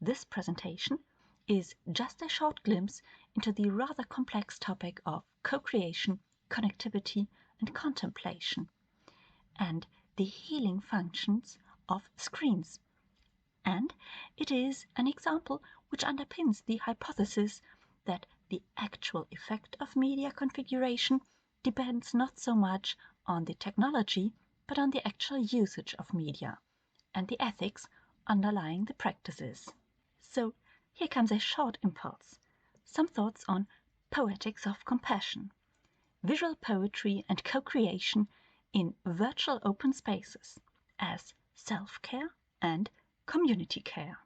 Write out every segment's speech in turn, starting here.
This presentation is just a short glimpse into the rather complex topic of co-creation, connectivity, and contemplation, and the healing functions of screens. And it is an example which underpins the hypothesis that the actual effect of media configuration depends not so much on the technology, but on the actual usage of media and the ethics underlying the practices. So here comes a short impulse. Some thoughts on poetics of compassion, visual poetry and co-creation in virtual open spaces as self-care and community care.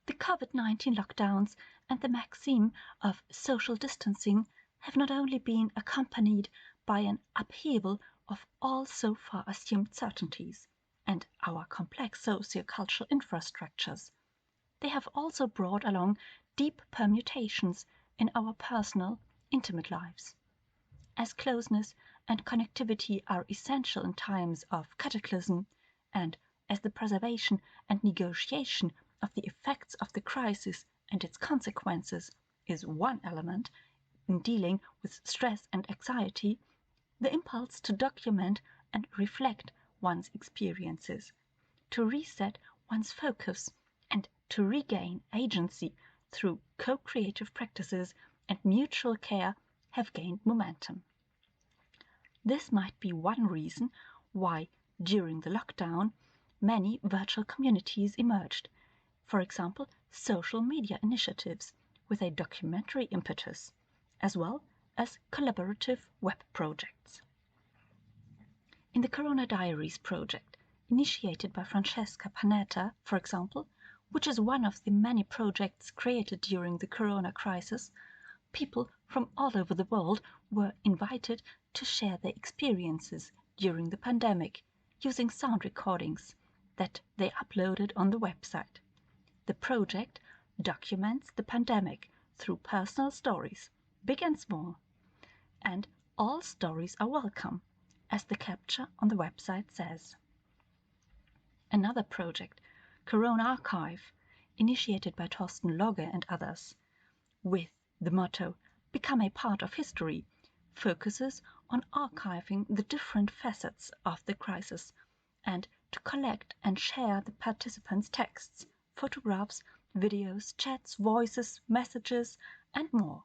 The COVID-19 lockdowns and the maxim of social distancing have not only been accompanied by an upheaval of all so far assumed certainties and our complex socio-cultural infrastructures, they have also brought along deep permutations in our personal, intimate lives. As closeness and connectivity are essential in times of cataclysm, and as the preservation and negotiation of the effects of the crisis and its consequences is one element in dealing with stress and anxiety, the impulse to document and reflect one's experiences, to reset one's focus, and to regain agency through co-creative practices and mutual care have gained momentum. This might be one reason why, during the lockdown, many virtual communities emerged, for example, social media initiatives with a documentary impetus, as well as collaborative web projects. In the Corona Diaries project, initiated by Francesca Panetta, for example, which is one of the many projects created during the Corona crisis, people from all over the world were invited to share their experiences during the pandemic using sound recordings that they uploaded on the website. The project documents the pandemic through personal stories, big and small, and all stories are welcome, as the capture on the website says. Another project, Corona Archive, initiated by Thorsten Logge and others, with the motto "Become a part of history," focuses on archiving the different facets of the crisis and to collect and share the participants' texts, photographs, videos, chats, voices, messages, and more.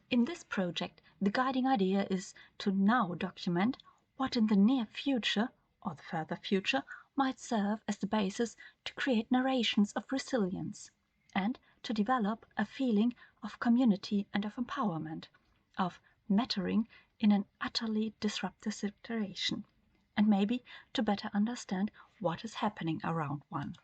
In this project, the guiding idea is to now document what in the near future, or the further future, might serve as the basis to create narrations of resilience, and to develop a feeling of community and of empowerment, of mattering in an utterly disruptive situation, and maybe to better understand what is happening around one.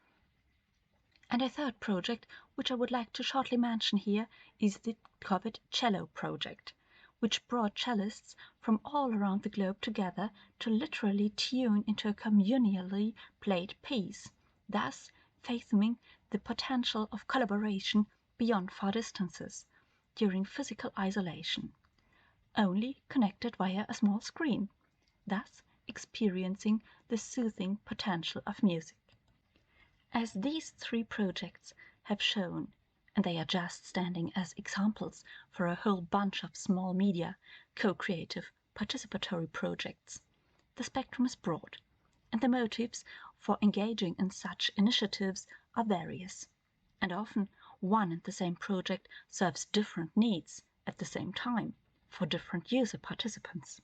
And a third project, which I would like to shortly mention here, is the COVID Cello project, which brought cellists from all around the globe together to literally tune into a communally played piece, thus fathoming the potential of collaboration beyond far distances during physical isolation, only connected via a small screen, thus experiencing the soothing potential of music. As these three projects have shown, and they are just standing as examples for a whole bunch of small media, co-creative, participatory projects, the spectrum is broad, and the motives for engaging in such initiatives are various, and often one and the same project serves different needs at the same time for different user participants.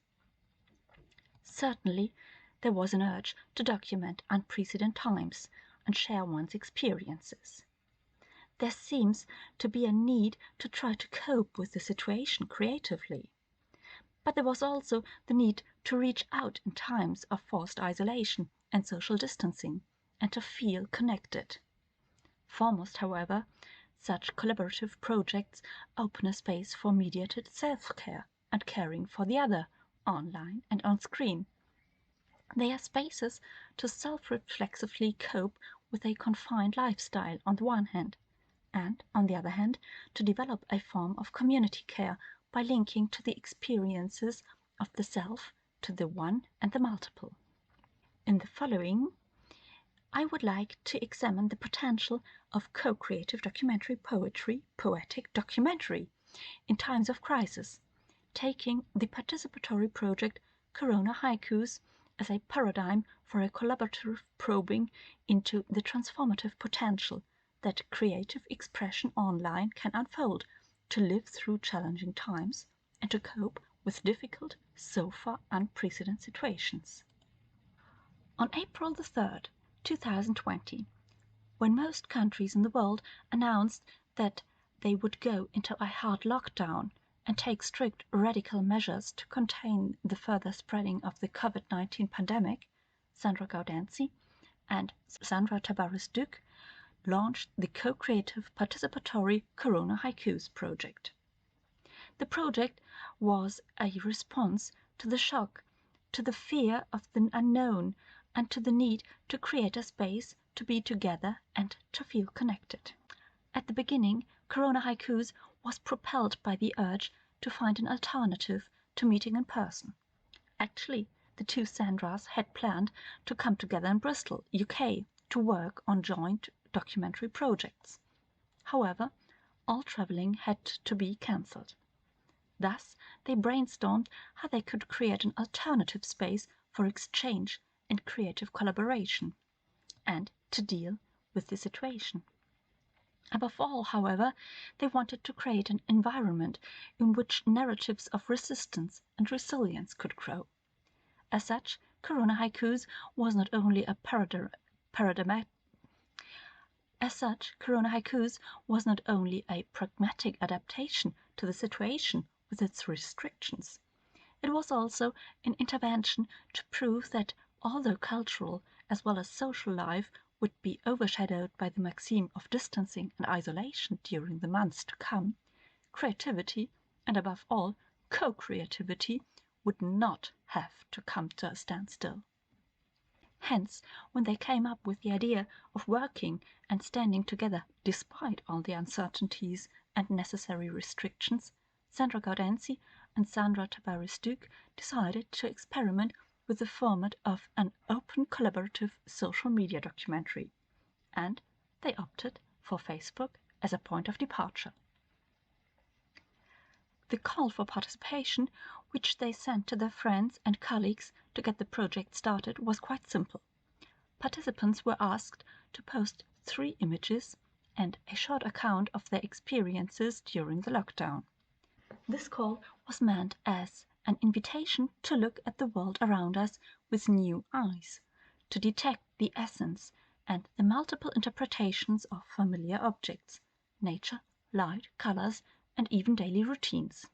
Certainly, there was an urge to document unprecedented times and share one's experiences. There seems to be a need to try to cope with the situation creatively. But there was also the need to reach out in times of forced isolation and social distancing, and to feel connected. Foremost, however, such collaborative projects open a space for mediated self-care and caring for the other, online and on screen. They are spaces to self-reflexively cope with a confined lifestyle on the one hand, and on the other hand, to develop a form of community care by linking to the experiences of the self, to the one and the multiple. In the following, I would like to examine the potential of co-creative documentary poetry, poetic documentary, in times of crisis, taking the participatory project Corona Haikus as a paradigm for a collaborative probing into the transformative potential that creative expression online can unfold to live through challenging times and to cope with difficult, so far unprecedented situations. On April the 3rd, 2020, when most countries in the world announced that they would go into a hard lockdown and take strict radical measures to contain the further spreading of the COVID-19 pandemic, Sandra Gaudenzi and Sandra Tabares-Duc launched the co-creative participatory Corona Haikus project. The project was a response to the shock, to the fear of the unknown, and to the need to create a space to be together and to feel connected. At the beginning, Corona Haikus was propelled by the urge to find an alternative to meeting in person. Actually, the two Sandras had planned to come together in Bristol, UK, to work on joint documentary projects. However, all travelling had to be cancelled. Thus, they brainstormed how they could create an alternative space for exchange and creative collaboration, and to deal with the situation. Above all, however, they wanted to create an environment in which narratives of resistance and resilience could grow. As such, Corona Haikus was not only a pragmatic adaptation to the situation with its restrictions. It was also an intervention to prove that although cultural as well as social life would be overshadowed by the maxim of distancing and isolation during the months to come, creativity, and above all, co-creativity, would not have to come to a standstill. Hence, when they came up with the idea of working and standing together despite all the uncertainties and necessary restrictions, Sandra Gaudenzi and Sandra Tabares-Duc decided to experiment with the format of an open collaborative social media documentary, and they opted for Facebook as a point of departure. The call for participation, which they sent to their friends and colleagues to get the project started, was quite simple. Participants were asked to post 3 images and a short account of their experiences during the lockdown. This call was meant as an invitation to look at the world around us with new eyes, to detect the essence and the multiple interpretations of familiar objects, nature, light, colors, and even daily routines.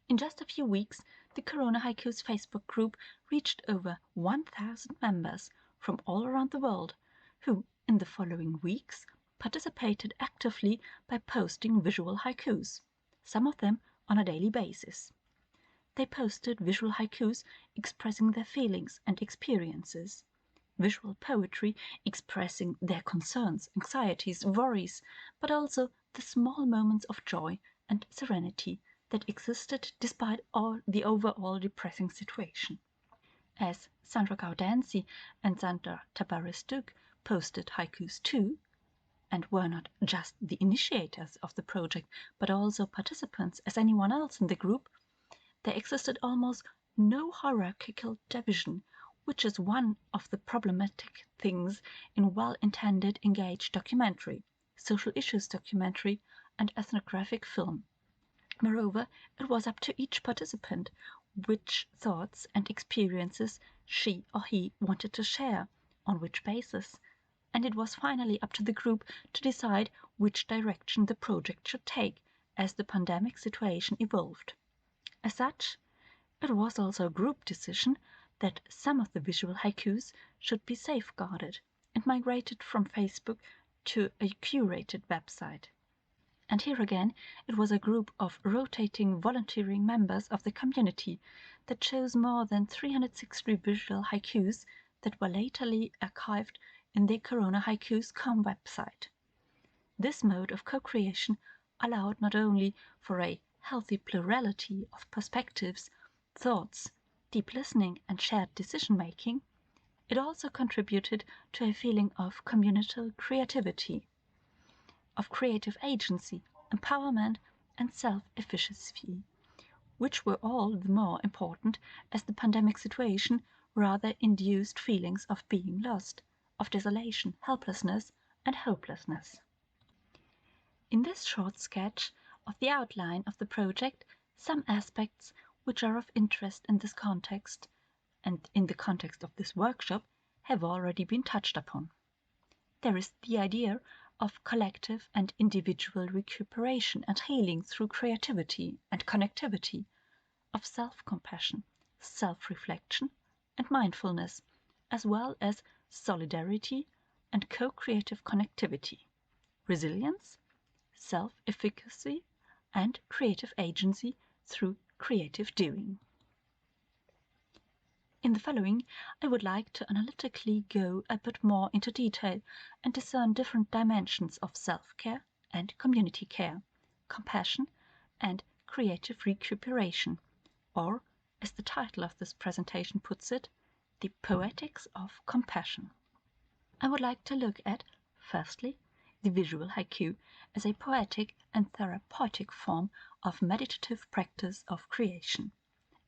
In just a few weeks, the Corona Haikus Facebook group reached over 1,000 members from all around the world, who, in the following weeks, participated actively by posting visual haikus, some of them on a daily basis. They posted visual haikus expressing their feelings and experiences, visual poetry expressing their concerns, anxieties, worries, but also the small moments of joy and serenity that existed despite all the overall depressing situation. As Sandra Gaudenzi and Sandra Tabares-Duc posted haikus too, and were not just the initiators of the project, but also participants as anyone else in the group, there existed almost no hierarchical division, which is one of the problematic things in well-intended engaged documentary, social issues documentary, and ethnographic film. Moreover, it was up to each participant which thoughts and experiences she or he wanted to share, on which basis, and it was finally up to the group to decide which direction the project should take as the pandemic situation evolved. As such, it was also a group decision that some of the visual haikus should be safeguarded and migrated from Facebook to a curated website. And here again, it was a group of rotating volunteering members of the community that chose more than 360 visual haikus that were latterly archived in the Corona Haikus.com website. This mode of co-creation allowed not only for a healthy plurality of perspectives, thoughts, deep listening, and shared decision-making, It also contributed to a feeling of communal creativity, of creative agency, empowerment, and self-efficacy, which were all the more important as the pandemic situation rather induced feelings of being lost, of desolation, helplessness, and hopelessness. In this short sketch of the outline of the project, some aspects which are of interest in this context and in the context of this workshop have already been touched upon. There is the idea of collective and individual recuperation and healing through creativity and connectivity, of self-compassion, self-reflection, and mindfulness, as well as solidarity and co-creative connectivity, resilience, self-efficacy, and creative agency through creative doing. In the following, I would like to analytically go a bit more into detail and discern different dimensions of self-care and community care, compassion and creative recuperation, or, as the title of this presentation puts it, the Poetics of Compassion. I would like to look at, firstly, the visual haiku as a poetic and therapeutic form of meditative practice of creation,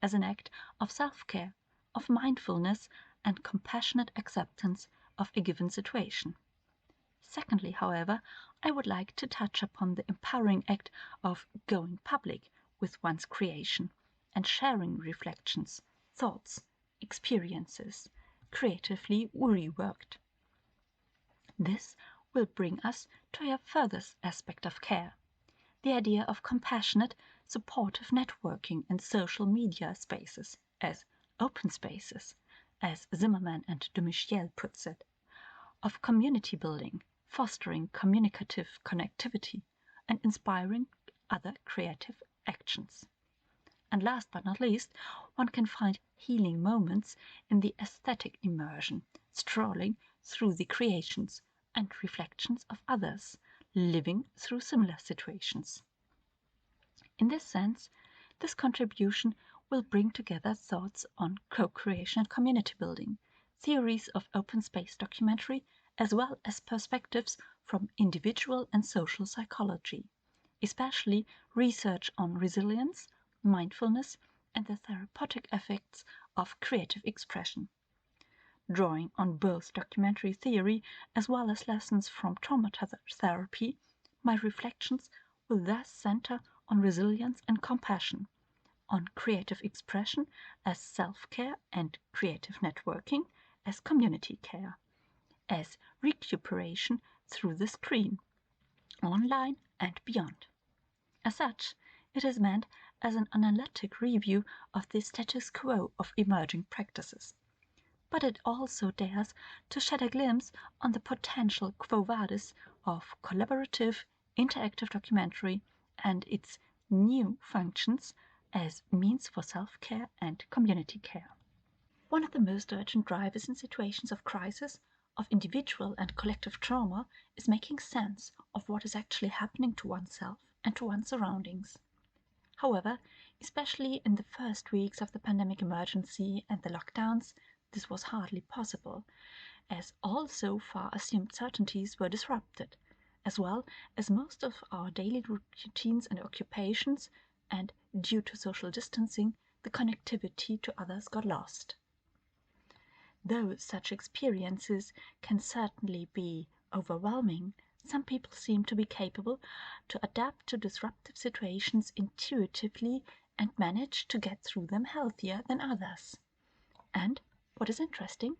as an act of self-care, of mindfulness and compassionate acceptance of a given situation. Secondly, however, I would like to touch upon the empowering act of going public with one's creation and sharing reflections, thoughts, experiences, creatively reworked. This will bring us to a further aspect of care, the idea of compassionate, supportive networking in social media spaces as open spaces, as Zimmerman and de Michiel puts it, of community building, fostering communicative connectivity, and inspiring other creative actions. And last but not least, one can find healing moments in the aesthetic immersion, strolling through the creations and reflections of others, living through similar situations. In this sense, this contribution will bring together thoughts on co-creation and community building, theories of open space documentary, as well as perspectives from individual and social psychology, especially research on resilience, mindfulness, and the therapeutic effects of creative expression. Drawing on both documentary theory as well as lessons from trauma therapy, my reflections will thus center on resilience and compassion, on creative expression as self-care and creative networking as community care, as recuperation through the screen, online and beyond. As such, it is meant as an analytic review of the status quo of emerging practices. But it also dares to shed a glimpse on the potential quo vadis of collaborative, interactive documentary and its new functions as means for self-care and community care. One of the most urgent drivers in situations of crisis, of individual and collective trauma, is making sense of what is actually happening to oneself and to one's surroundings. However, especially in the first weeks of the pandemic emergency and the lockdowns, this was hardly possible, as all so far assumed certainties were disrupted, as well as most of our daily routines and occupations, and due to social distancing, the connectivity to others got lost. Though such experiences can certainly be overwhelming, some people seem to be capable to adapt to disruptive situations intuitively and manage to get through them healthier than others. And, what is interesting,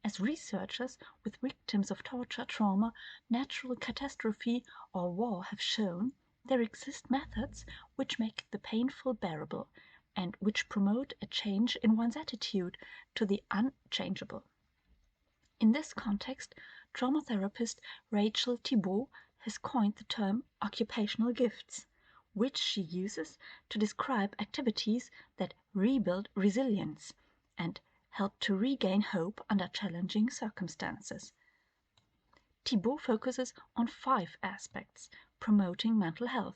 as researchers with victims of torture, trauma, natural catastrophe, or war have shown, there exist methods which make the painful bearable and which promote a change in one's attitude to the unchangeable. In this context, trauma therapist Rachel Thibault has coined the term occupational gifts, which she uses to describe activities that rebuild resilience and help to regain hope under challenging circumstances. Thibault focuses on 5 aspects promoting mental health: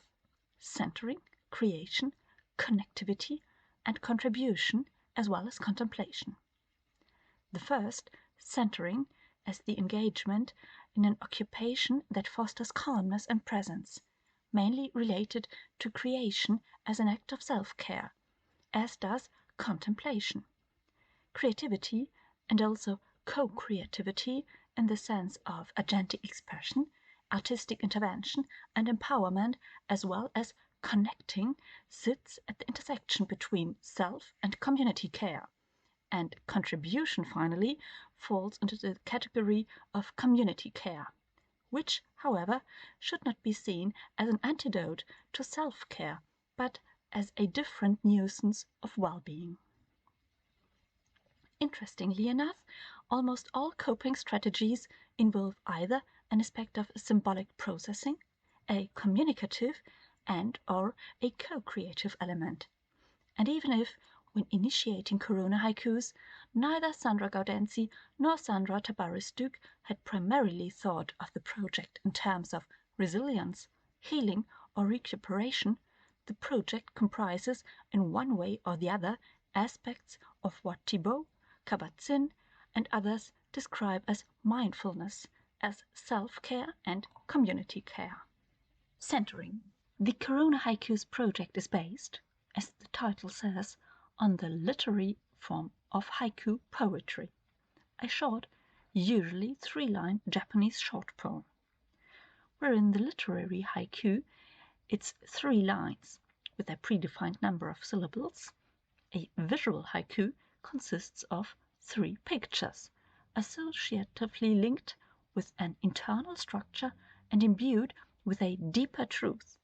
centering, creation, connectivity, and contribution, as well as contemplation. The first, centering as the engagement in an occupation that fosters calmness and presence, mainly related to creation as an act of self-care, as does contemplation. Creativity, and also co-creativity in the sense of agentic expression, artistic intervention, and empowerment, as well as connecting, sits at the intersection between self and community care. And contribution, finally, falls into the category of community care, which, however, should not be seen as an antidote to self-care, but as a different nuisance of well-being. Interestingly enough, almost all coping strategies involve either an aspect of symbolic processing, a communicative and/or a co-creative element. And even if, when initiating Corona haikus, neither Sandra Gaudenzi nor Sandra Tabares-Duke had primarily thought of the project in terms of resilience, healing, or recuperation, the project comprises, in one way or the other, aspects of what Thibaut, Kabat-Zinn, and others describe as mindfulness, as self-care and community care. Centering. The Corona Haikus project is based, as the title says, on the literary form of haiku poetry, a short, usually 3-line Japanese short poem. Wherein the literary haiku, it's 3 lines with a predefined number of syllables. A visual haiku consists of 3 pictures, associatively linked with an internal structure and imbued with a deeper truth,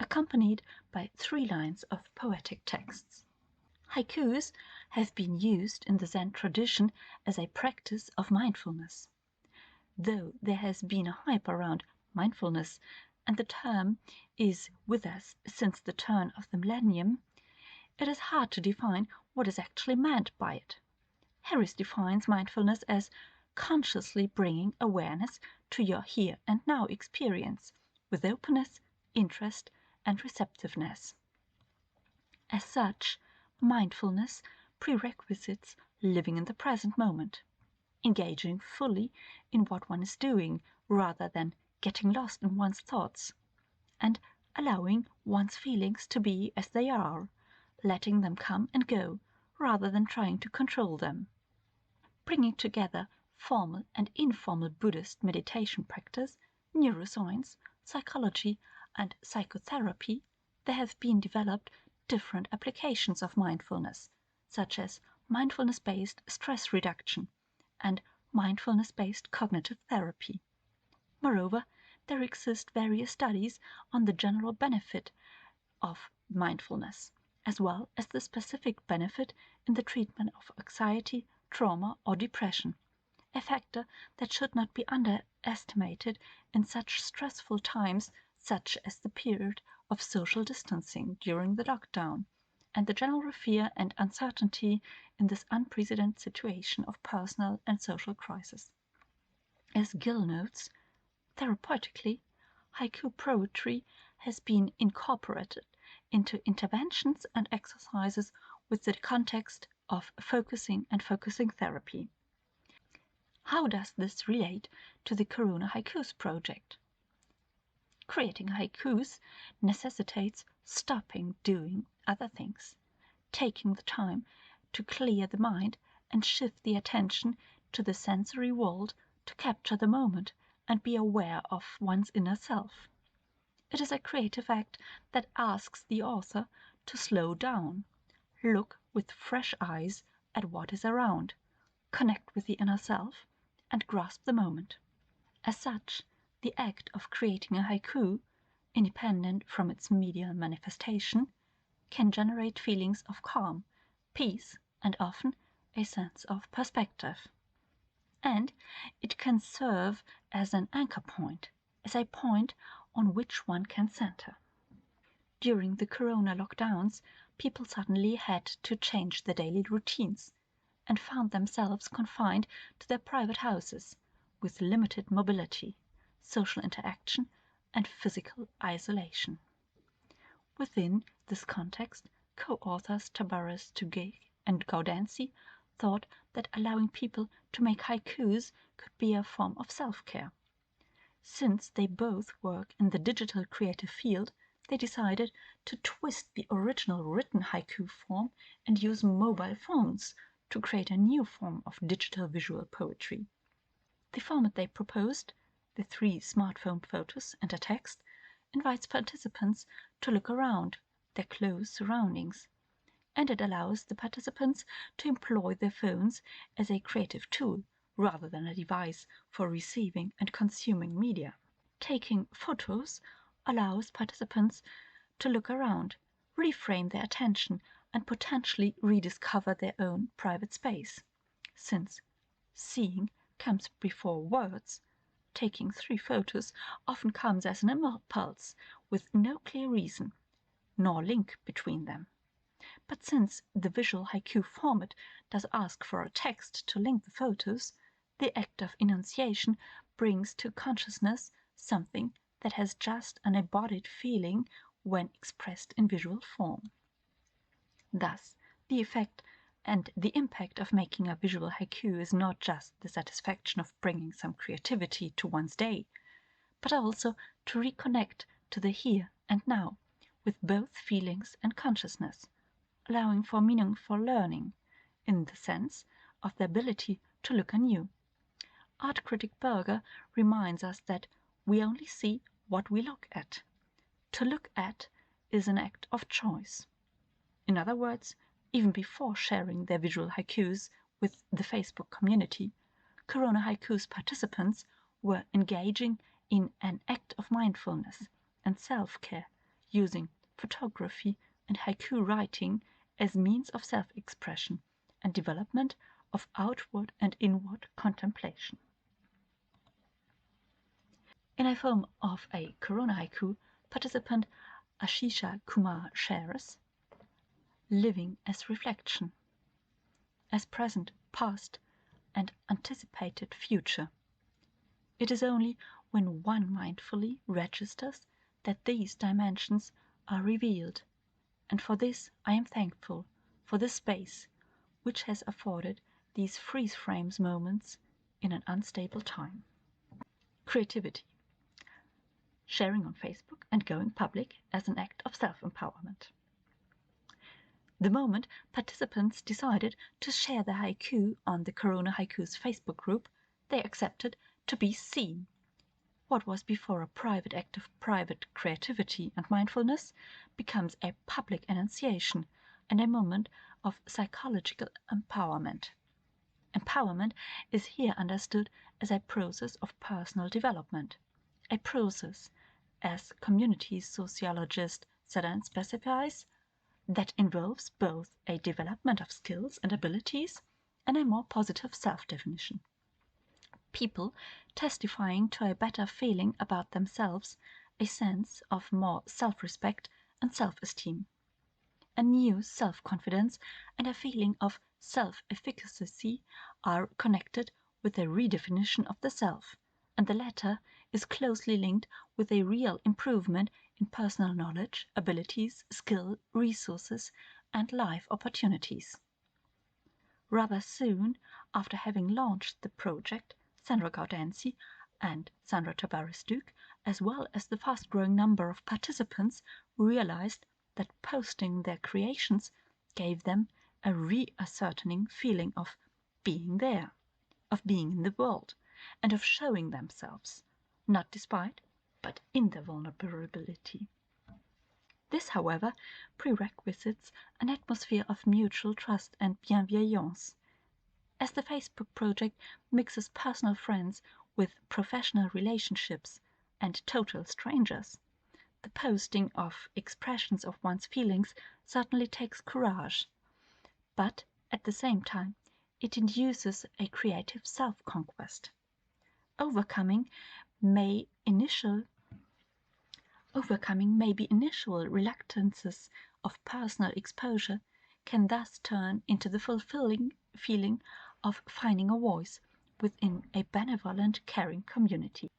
accompanied by 3 lines of poetic texts. Haikus have been used in the Zen tradition as a practice of mindfulness. Though there has been a hype around mindfulness, and the term is with us since the turn of the millennium, it is hard to define what is actually meant by it. Harris defines mindfulness as consciously bringing awareness to your here and now experience with openness, interest, and receptiveness. As such, mindfulness prerequisites living in the present moment, engaging fully in what one is doing rather than getting lost in one's thoughts, and allowing one's feelings to be as they are, letting them come and go rather than trying to control them. Bringing together formal and informal Buddhist meditation practice, neuroscience, psychology, and psychotherapy, there have been developed different applications of mindfulness, such as mindfulness-based stress reduction and mindfulness-based cognitive therapy. Moreover, there exist various studies on the general benefit of mindfulness, as well as the specific benefit in the treatment of anxiety, trauma, or depression, a factor that should not be underestimated in such stressful times such as the period of social distancing during the lockdown, and the general fear and uncertainty in this unprecedented situation of personal and social crisis. As Gill notes, therapeutically, haiku poetry has been incorporated into interventions and exercises with the context of focusing and focusing therapy. How does this relate to the Corona Haikus project? Creating haikus necessitates stopping doing other things, taking the time to clear the mind and shift the attention to the sensory world to capture the moment and be aware of one's inner self. It is a creative act that asks the author to slow down, look with fresh eyes at what is around, connect with the inner self, and grasp the moment. As such, the act of creating a haiku, independent from its medial manifestation, can generate feelings of calm, peace, and often a sense of perspective. And it can serve as an anchor point, as a point on which one can center. During the corona lockdowns, people suddenly had to change their daily routines and found themselves confined to their private houses with limited mobility, social interaction, and physical isolation. Within this context, co-authors Tabares-Duque and Gaudenzi thought that allowing people to make haikus could be a form of self-care. Since they both work in the digital creative field, they decided to twist the original written haiku form and use mobile phones to create a new form of digital visual poetry. The format they proposed, the 3 smartphone photos and a text, invites participants to look around their close surroundings, and it allows the participants to employ their phones as a creative tool rather than a device for receiving and consuming media. Taking photos allows participants to look around, reframe their attention, and potentially rediscover their own private space. Since seeing comes before words, taking 3 photos often comes as an impulse with no clear reason, nor link between them. But since the visual haiku format does ask for a text to link the photos, the act of enunciation brings to consciousness something that has just an embodied feeling when expressed in visual form. Thus, the effect and the impact of making a visual haiku is not just the satisfaction of bringing some creativity to one's day, but also to reconnect to the here and now with both feelings and consciousness, allowing for meaningful learning, in the sense of the ability to look anew. Art critic Berger reminds us that we only see what we look at. To look at is an act of choice. In other words, even before sharing their visual haikus with the Facebook community, Corona Haikus participants were engaging in an act of mindfulness and self-care, using photography and haiku writing as means of self-expression and development of outward and inward contemplation. In a form of a Corona haiku, participant Ashisha Kumar shares, living as reflection, as present, past, and anticipated future. It is only when one mindfully registers that these dimensions are revealed, and for this I am thankful for the space which has afforded these freeze frames moments in an unstable time. Creativity. Sharing on Facebook and going public as an act of self-empowerment. The moment participants decided to share the haiku on the Corona Haikus Facebook group, they accepted to be seen. What was before a private act of private creativity and mindfulness becomes a public enunciation and a moment of psychological empowerment. Empowerment is here understood as a process of personal development, a process, as community sociologist Sedan specifies, that involves both a development of skills and abilities and a more positive self-definition. People testifying to a better feeling about themselves, a sense of more self-respect and self-esteem, a new self-confidence and a feeling of self-efficacy are connected with a redefinition of the self, and the latter is closely linked with a real improvement in personal knowledge, abilities, skill, resources, and life opportunities. Rather soon after having launched the project, Sandra Gaudenzi and Sandra Tabares-Duke, as well as the fast-growing number of participants, realized that posting their creations gave them a reascertaining feeling of being there, of being in the world, and of showing themselves, not despite, but in their vulnerability. This, however, prerequisites an atmosphere of mutual trust and bienveillance. As the Facebook project mixes personal friends with professional relationships and total strangers, the posting of expressions of one's feelings certainly takes courage, but at the same time it induces a creative self-conquest. Overcoming may be initial reluctances of personal exposure, can thus turn into the fulfilling feeling of finding a voice within a benevolent, caring community.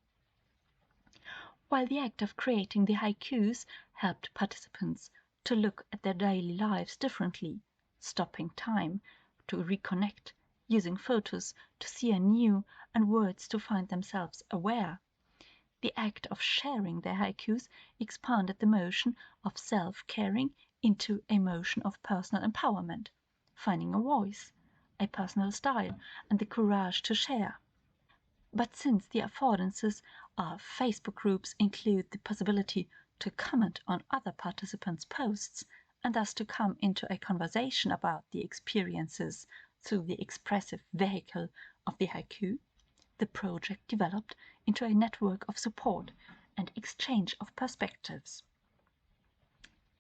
While the act of creating the haikus helped participants to look at their daily lives differently, stopping time to reconnect, using photos to see anew and words to find themselves aware. The act of sharing their haikus expanded the motion of self-caring into a motion of personal empowerment, finding a voice, a personal style, and the courage to share. But since the affordances of Facebook groups include the possibility to comment on other participants' posts and thus to come into a conversation about the experiences through the expressive vehicle of the haiku, the project developed into a network of support and exchange of perspectives.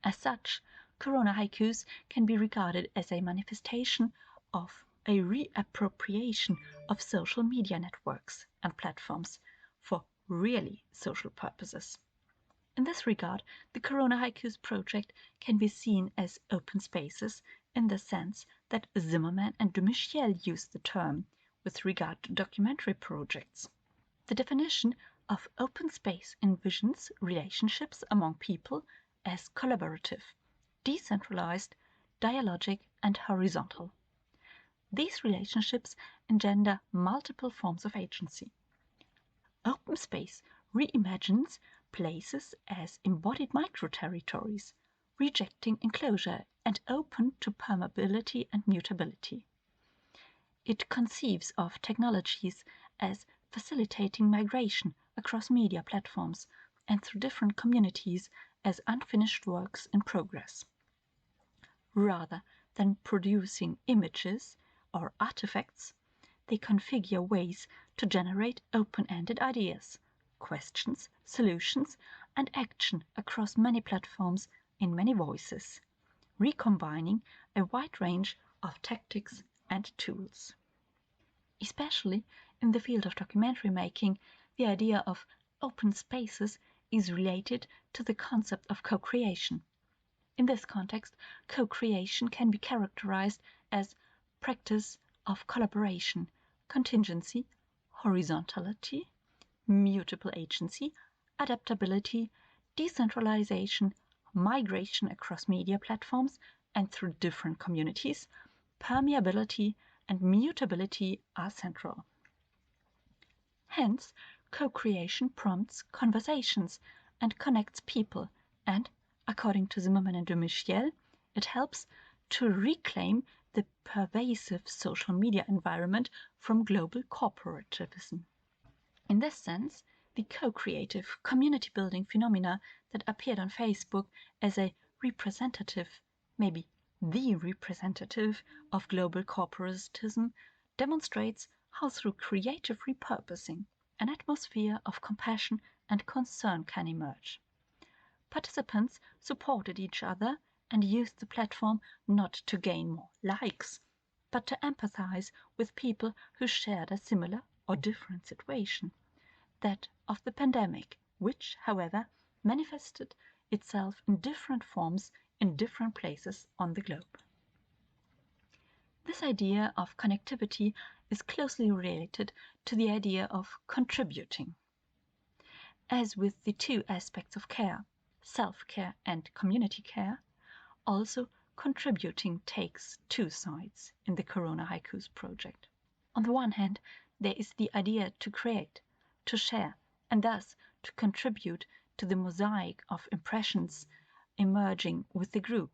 As such, Corona haikus can be regarded as a manifestation of a reappropriation of social media networks and platforms for really social purposes. In this regard, the Corona Haikus project can be seen as open spaces in the sense that Zimmerman and de Michiel used the term with regard to documentary projects. The definition of open space envisions relationships among people as collaborative, decentralized, dialogic, and horizontal. These relationships engender multiple forms of agency. Open space reimagines places as embodied micro-territories, rejecting enclosure and open to permeability and mutability. It conceives of technologies as facilitating migration across media platforms and through different communities as unfinished works in progress. Rather than producing images or artifacts, they configure ways to generate open-ended ideas, questions, solutions, and action across many platforms in many voices, recombining a wide range of tactics and tools. Especially in the field of documentary making, the idea of open spaces is related to the concept of co-creation. In this context, co-creation can be characterized as practice of collaboration, contingency, horizontality, mutable agency, adaptability, decentralization, migration across media platforms and through different communities, permeability, and mutability are central. Hence, co-creation prompts conversations and connects people, and, according to Zimmerman and de Michiel, it helps to reclaim the pervasive social media environment from global corporativism. In this sense, the co-creative, community-building phenomena that appeared on Facebook as a representative, maybe the representative of global corporatism, demonstrates how through creative repurposing an atmosphere of compassion and concern can emerge. Participants supported each other and used the platform not to gain more likes, but to empathize with people who shared a similar or different situation, that of the pandemic, which, however, manifested itself in different forms in different places on the globe. This idea of connectivity is closely related to the idea of contributing. As with the two aspects of care, self-care and community care, also contributing takes two sides in the Corona Haikus project. On the one hand, there is the idea to create, to share, and thus to contribute to the mosaic of impressions emerging with the group.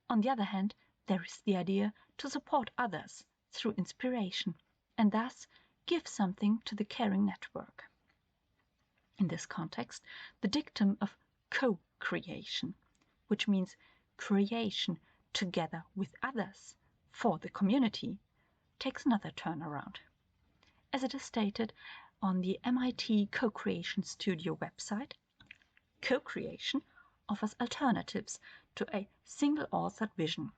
On the other hand, there is the idea to support others through inspiration and thus give something to the caring network. In this context, the dictum of co-creation, which means creation together with others for the community, takes another turnaround. As it is stated on the MIT Co-Creation Studio website, co-creation offers alternatives to a single-authored vision.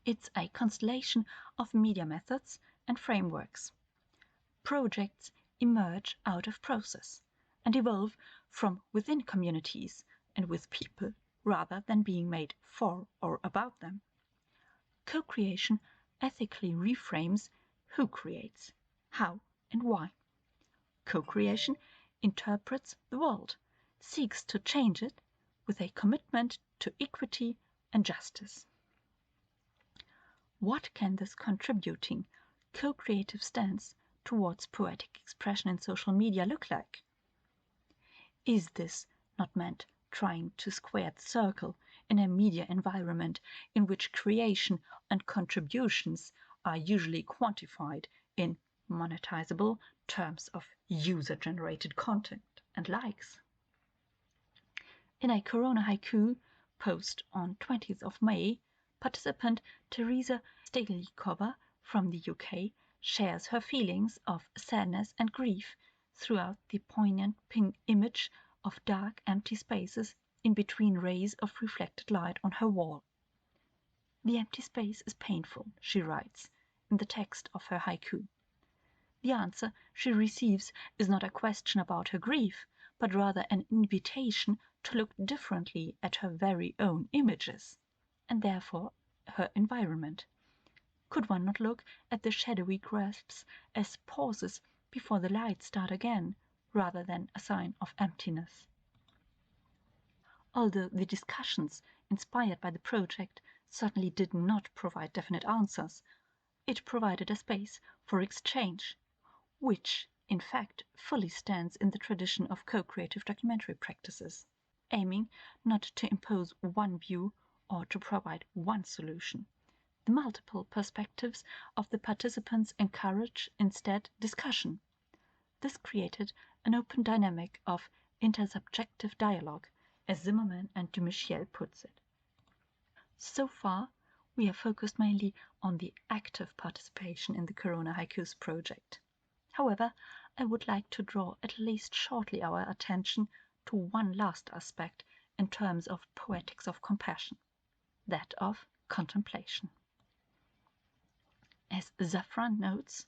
It's a constellation of media methods and frameworks. Projects emerge out of process and evolve from within communities and with people rather than being made for or about them. Co-creation ethically reframes who creates, how and why. Co-creation interprets the world, seeks to change it with a commitment to equity and justice. What can this contributing, co-creative stance towards poetic expression in social media look like? Is this not meant trying to square the circle in a media environment in which creation and contributions are usually quantified in monetizable terms of user-generated content and likes? In a Corona Haiku post on 20th of May, participant Teresa Steglikova from the UK shares her feelings of sadness and grief throughout the poignant pink image of dark, empty spaces in between rays of reflected light on her wall. "The empty space is painful," she writes in the text of her haiku. The answer she receives is not a question about her grief, but rather an invitation to look differently at her very own images, and therefore her environment. Could one not look at the shadowy grasps as pauses before the lights start again, rather than a sign of emptiness? Although the discussions inspired by the project certainly did not provide definite answers, it provided a space for exchange, which, in fact, fully stands in the tradition of co-creative documentary practices, aiming not to impose one view or to provide one solution. The multiple perspectives of the participants encourage instead discussion. This created an open dynamic of intersubjective dialogue, as Zimmerman and Dumichiel puts it. So far, we have focused mainly on the active participation in the Corona Haikus project. However, I would like to draw at least shortly our attention to one last aspect in terms of poetics of compassion, that of contemplation. As Zafran notes,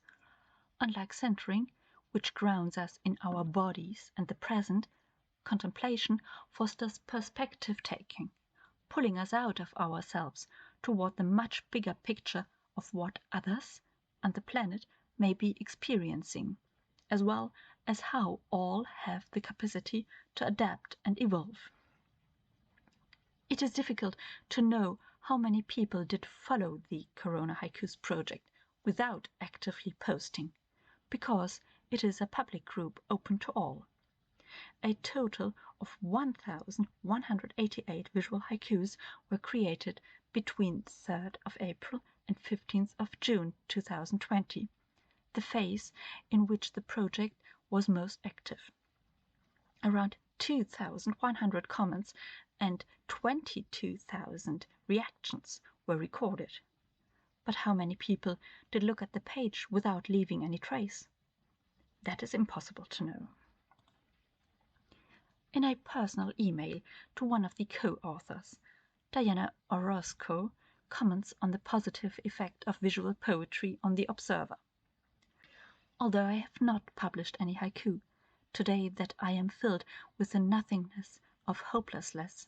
unlike centering, which grounds us in our bodies and the present, contemplation fosters perspective taking, pulling us out of ourselves toward the much bigger picture of what others and the planet may be experiencing, as well as how all have the capacity to adapt and evolve. It is difficult to know how many people did follow the Corona Haikus project without actively posting, because it is a public group open to all. A total of 1,188 visual haikus were created between 3rd of April and 15th of June 2020, the phase in which the project was most active. Around 2,100 comments and 22,000 reactions were recorded. But how many people did look at the page without leaving any trace? That is impossible to know. In a personal email to one of the co-authors, Diana Orozco comments on the positive effect of visual poetry on the observer. Although I have not published any haiku, today that I am filled with the nothingness of hopelessness,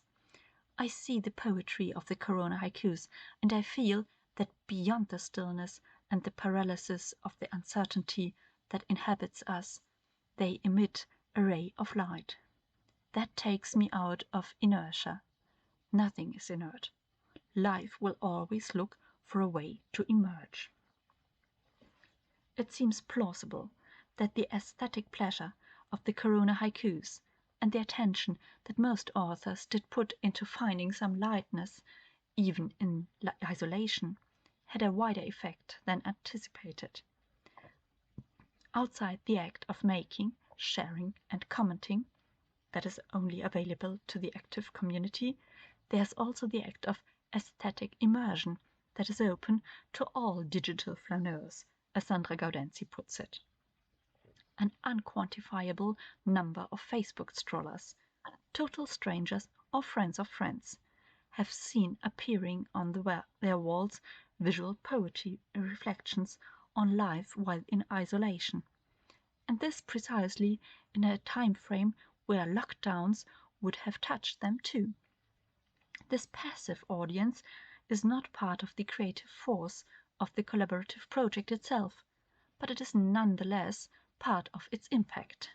I see the poetry of the Corona haikus, and I feel that beyond the stillness and the paralysis of the uncertainty that inhabits us, they emit a ray of light. That takes me out of inertia. Nothing is inert. Life will always look for a way to emerge. It seems plausible that the aesthetic pleasure of the Corona haikus and the attention that most authors did put into finding some lightness, even in isolation, had a wider effect than anticipated. Outside the act of making, sharing, and commenting, that is only available to the active community, there's also the act of aesthetic immersion that is open to all digital flaneurs, as Sandra Gaudenzi puts it. An unquantifiable number of Facebook strollers, total strangers or friends of friends, have seen appearing on their walls visual poetry reflections on life while in isolation, and this precisely in a time frame where lockdowns would have touched them too. This passive audience is not part of the creative force of the collaborative project itself, but it is nonetheless part of its impact.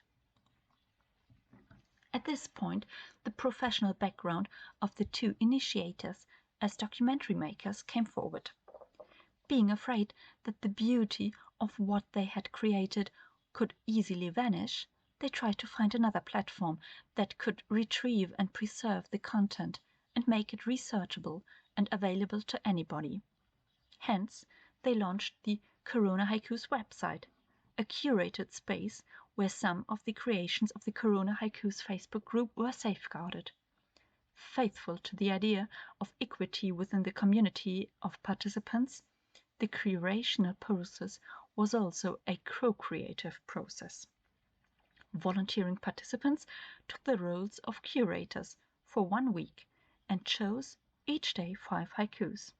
At this point, the professional background of the two initiators as documentary makers came forward. Being afraid that the beauty of what they had created could easily vanish, they tried to find another platform that could retrieve and preserve the content and make it researchable and available to anybody. Hence, they launched the Corona Haikus website, a curated space where some of the creations of the Corona Haikus Facebook group were safeguarded. Faithful to the idea of equity within the community of participants, the curational process was also a co-creative process. Volunteering participants took the roles of curators for 1 week and chose each day 5 haikus.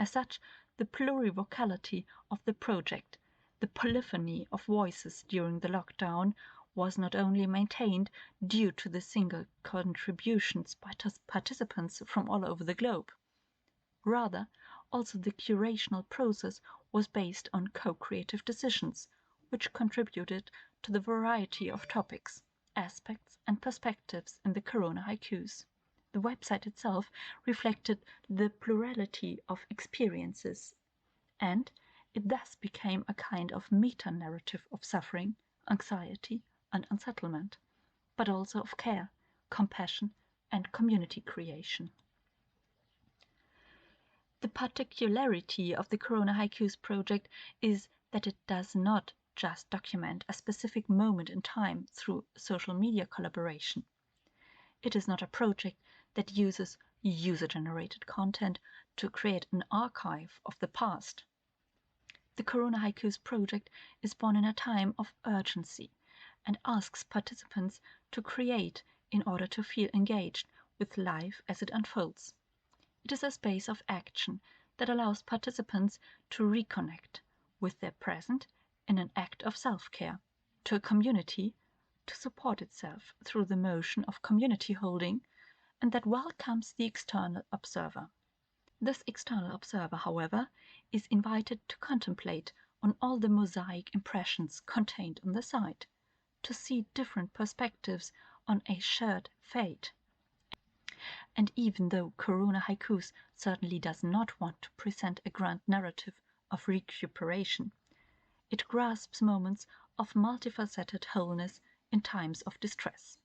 As such, the plurivocality of the project, the polyphony of voices during the lockdown, was not only maintained due to the single contributions by participants from all over the globe. Rather, also the curational process was based on co-creative decisions, which contributed to the variety of topics, aspects, and perspectives in the Corona haikus. The website itself reflected the plurality of experiences, and it thus became a kind of meta-narrative of suffering, anxiety, and unsettlement, but also of care, compassion, and community creation. The particularity of the Corona Haikus project is that it does not just document a specific moment in time through social media collaboration. It is not a project that uses user-generated content to create an archive of the past. The Corona Haikus project is born in a time of urgency and asks participants to create in order to feel engaged with life as it unfolds. It is a space of action that allows participants to reconnect with their present in an act of self-care, to a community to support itself through the motion of community holding, and that welcomes the external observer. This external observer, however, is invited to contemplate on all the mosaic impressions contained on the site, to see different perspectives on a shared fate. And even though Corona Haikus certainly does not want to present a grand narrative of recuperation, it grasps moments of multifaceted wholeness in times of distress.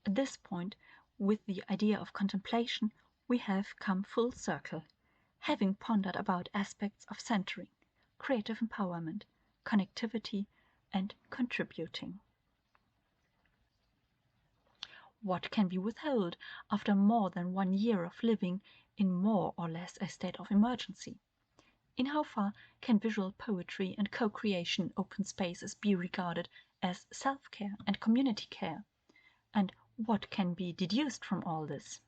At this point, with the idea of contemplation, we have come full circle, having pondered about aspects of centering, creative empowerment, connectivity, and contributing. What can be withheld after more than 1 year of living in more or less a state of emergency? In how far can visual poetry and co-creation open spaces be regarded as self-care and community care? And what can be deduced from all this?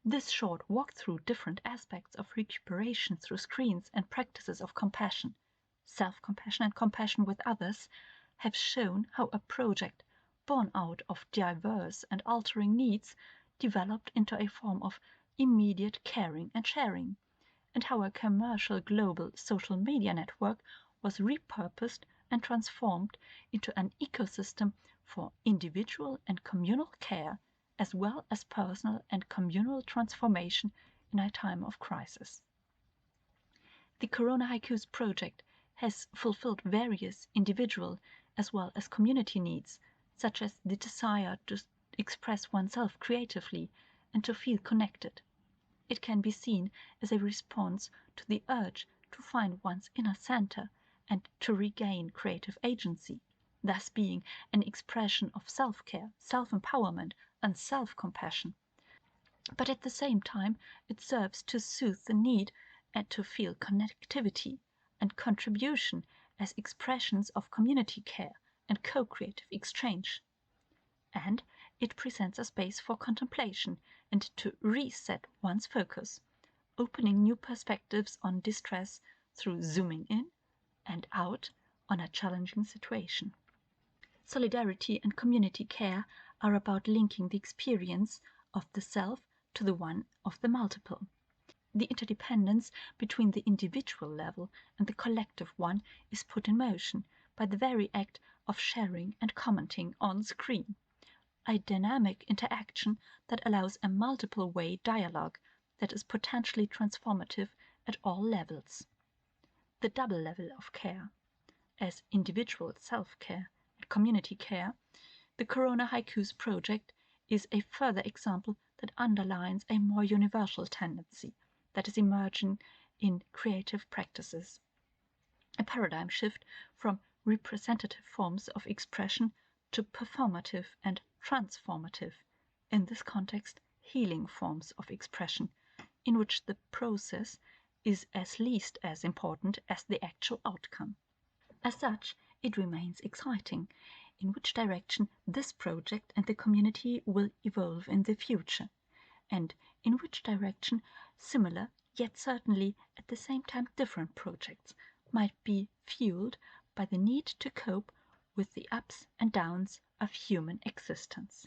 This short walk through different aspects of recuperation through screens and practices of compassion, self-compassion and compassion with others, have shown how a project born out of diverse and altering needs developed into a form of immediate caring and sharing, and how a commercial global social media network was repurposed and transformed into an ecosystem for individual and communal care, as well as personal and communal transformation in a time of crisis. The Corona Haikus project has fulfilled various individual as well as community needs, such as the desire to express oneself creatively and to feel connected. It can be seen as a response to the urge to find one's inner center and to regain creative agency, thus being an expression of self-care, self-empowerment, and self-compassion. But at the same time, it serves to soothe the need and to feel connectivity and contribution as expressions of community care and co-creative exchange. And it presents a space for contemplation and to reset one's focus, opening new perspectives on distress through zooming in and out on a challenging situation. Solidarity and community care are about linking the experience of the self to the one of the multiple. The interdependence between the individual level and the collective one is put in motion by the very act of sharing and commenting on screen, a dynamic interaction that allows a multiple-way dialogue that is potentially transformative at all levels. The double level of care, as individual self-care and community care, the Corona Haikus project is a further example that underlines a more universal tendency that is emerging in creative practices. A paradigm shift from representative forms of expression to performative and transformative, in this context, healing forms of expression, in which the process is at least as important as the actual outcome. As such, it remains exciting in which direction this project and the community will evolve in the future, and in which direction similar, yet certainly at the same time different projects might be fueled by the need to cope with the ups and downs of human existence.